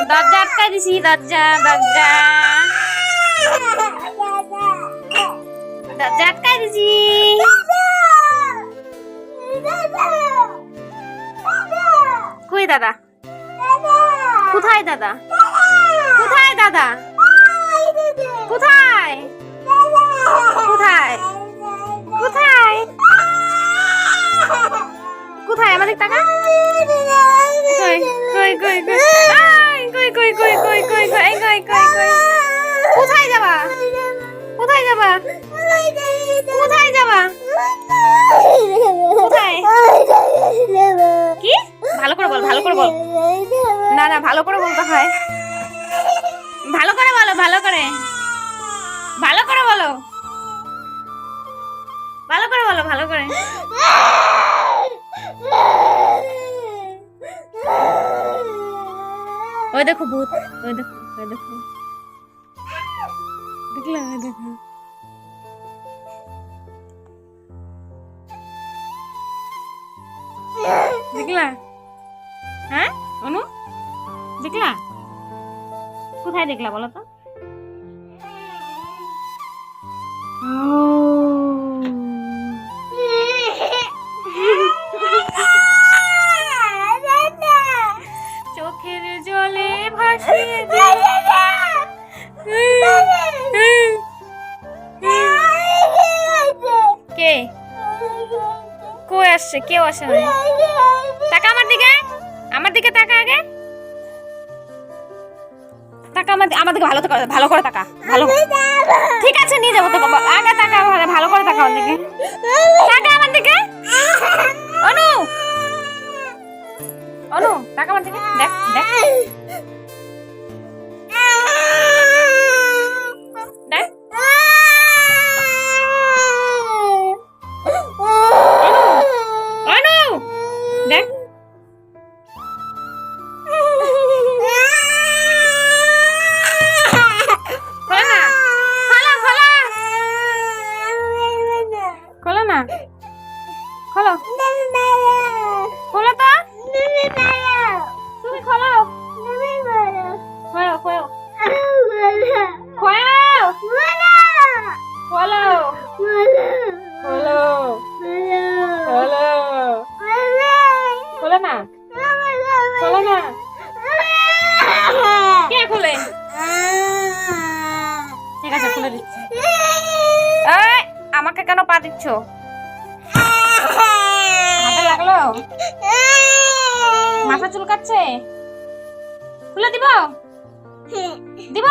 দরজা আটকাই দিছি, দরজা দরজা দরজা আটকাই দিছি। কই দাদা? কোথায় দাদা? কোথায় দাদা? কোথায় কোথায় কোথায় কোথায়? আমাদের টাকা কই কই কই কই কই কই কই কই কই কই কই কই কই কোথায় যাবা? কোথায় যাবা? কোথায় যাবা? কোথায়? কি? ভালো করে বল, ভালো করে বল। না না, ভালো করে বলতে হয়। ভালো করে বলো, ভালো করে, ভালো করে বলো, ভালো করে বলো, ভালো করে। ওই দেখো ভূত, ওই দেখো, ওই দেখো, দেখলা? ওই দেখো, দেখলা? হ্যাঁ অনু, দেখলা? কোথায় দেখলা বলো তো? চোখের জলে ভাসিয়ে কে কই আসছে? কেউ আসে না। টাকা আমার দিকে, আমার দিকে টাকা, আগে টাকা আমার দিকে, ভালো করে, ভালো করে টাকা, ভালো। ঠিক আছে নিয়ে যাবো তো, আগে টাকা, ভালো করে টাকা আমার দিকে, টাকা আমার দিকে। অনু, অনু, টাকা আমার দিকে, দেখ দেখ দেখ। অনু, দেখ। খোলো না, খোলো, খোলো তো, তুমি খোলো, খোলো, খোলো, খোলো, খোলো, খোলো, খোলো, খোলো না, খোলো না। কে খুলে? ঠিক আছে খুলে দিচ্ছি। এই, আমাকে কেন পা দিচ্ছ? হাতে লাগলো? মাথা চুলকাচ্ছে? খুলে দিব? দিব?